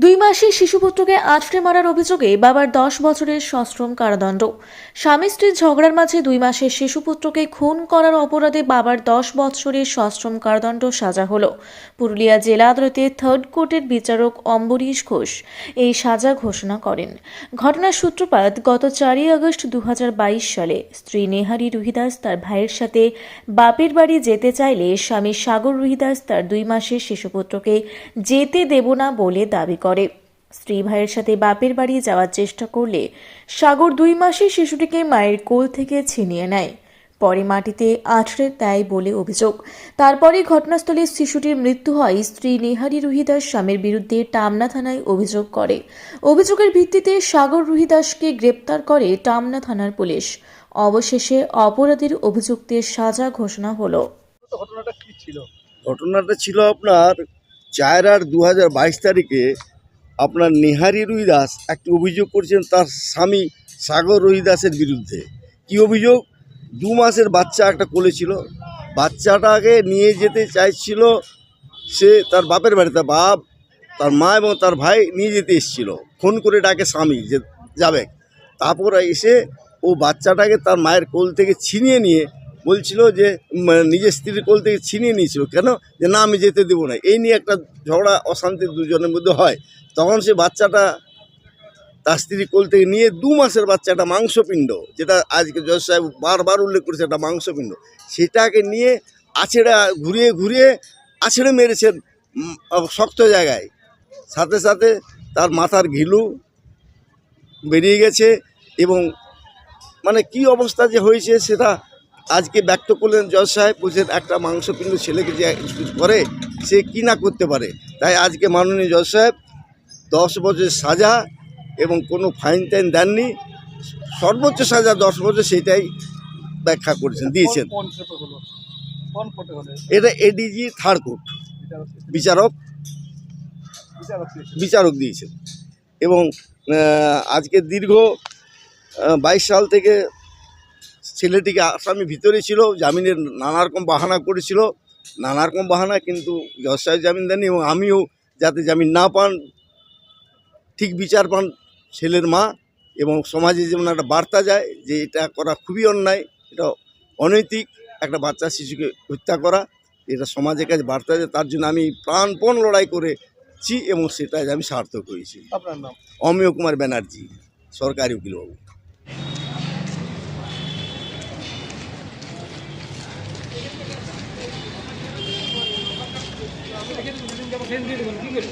2 মাসের শিশুপুত্রকে আছড়ে মারার অভিযোগে বাবার 10 বছরের সশ্রম কারাদণ্ড। স্বামী স্ত্রীর ঝগড়ার মাঝে 2 মাসের শিশুপুত্রকে খুন করার অপরাধে বাবার 10 বছরের সশ্রম কারাদণ্ড সাজা হলো। পুরুলিয়া জেলা আদালতের 3rd কোর্টের বিচারক অম্বরীশ ঘোষ এই সাজা ঘোষণা করেন। ঘটনার সূত্রপাত গত 4 আগস্ট 2022 সালে। স্ত্রী নেহারি রুহিদাস তার ভাইয়ের সাথে বাপের বাড়ি যেতে চাইলে স্বামী সাগর রুহিদাস তার 2 মাসের শিশুপুত্রকে যেতে দেব না বলে দাবি করে। স্ত্রী ভাইয়ের সাথে বাপের বাড়ি যাওয়ার চেষ্টা করলে সাগর 2 মাসের শিশুটিকে মায়ের কোল থেকে ছিনিয়ে নেয়, পরে মাটিতে আছড়ে দেয় বলে অভিযোগ। তারপরে ঘটনাস্থলে শিশুটির মৃত্যু হয়। স্ত্রী নেহারি রুহিদাস স্বামীর বিরুদ্ধে টামনা থানায় অভিযোগ করে। অভিযোগের ভিত্তিতে সাগর রুহিদাসকে গ্রেপ্তার করে টামনা থানার পুলিশ। অবশেষে অপরাধীর অভিযুক্তের সাজা ঘোষণা হলো। ঘটনাটা ছিল আপনার 4/8/2022 তারিখে আপনার নেহারি রুহিদাস একটি অভিযোগ করেছেন তার স্বামী সাগর রুহিদাসের বিরুদ্ধে। কি অভিযোগ? 2 মাসের বাচ্চা একটা কোলে ছিল, বাচ্চাটাকে নিয়ে যেতে চাইছিল সে তার বাপের বাড়িতে। বাপ, তার মা এবং তার ভাই নিয়ে যেতে এসেছিল, ফোন করে ডাকে স্বামী যে যাবে। তারপর এসে ও বাচ্চাটাকে তার মায়ের কোল থেকে ছিনিয়ে নিয়ে বলছিল যে নিজের স্ত্রীর কোল থেকে ছিনিয়ে নিয়েছিল, কেন যে না আমি যেতে দেবো না। এই নিয়ে একটা ঝগড়া অশান্তি দুজনের মধ্যে হয়। তখন সে বাচ্চাটা তার স্ত্রীর কোল থেকে নিয়ে 2 মাসের বাচ্চা, একটা মাংসপিণ্ড, যেটা আজকে জজ সাহেব বারবার উল্লেখ করেছে, একটা মাংসপিণ্ড, সেটাকে নিয়ে আছড়ে ঘুরিয়ে ঘুরিয়ে আছড়ে মেরেছেন শক্ত জায়গায়। সাথে সাথে তার মাথার ঘিলু বেরিয়ে গেছে এবং মানে কি অবস্থা যে হয়েছে সেটা আজকে ব্যক্ত করলেন জজ সাহেব। বলছেন একটা মাংসপিণ্ড ছেলেকে যে করে সে কি না করতে পারে। তাই আজকে মাননীয় জজ সাহেব 10 বছর সাজা এবং কোনো ফাইন টাইন দেননি, সর্বোচ্চ সাজা 10 বছর, সেটাই ব্যাখ্যা করেছেন, দিয়েছেন। এটা এডিজি 3rd কোর্ট বিচারক দিয়েছেন। এবং আজকে দীর্ঘ 22 সাল থেকে ছেলেটিকে আসামি ভিতরে ছিল, জামিনের নানা রকম বাহানা করেছিল, নানা রকম বাহানা, কিন্তু জজ সাহেব জামিন দেননি। এবং আমিও যাতে জামিন না পান, ঠিক বিচার পান ছেলের মা, এবং সমাজে যেমন একটা বার্তা যায় যে এটা করা খুবই অন্যায়, এটা অনৈতিক, একটা বাচ্চা শিশুকে হত্যা করা, এটা সমাজের কাছে বার্তা যায়। তার জন্য আমি প্রাণপণ লড়াই করেছি এবং সেটা আমি সার্থক হয়েছি। আপনার নাম? অমিয় কুমার ব্যানার্জি, সরকারি উকিলবাবু। কি করে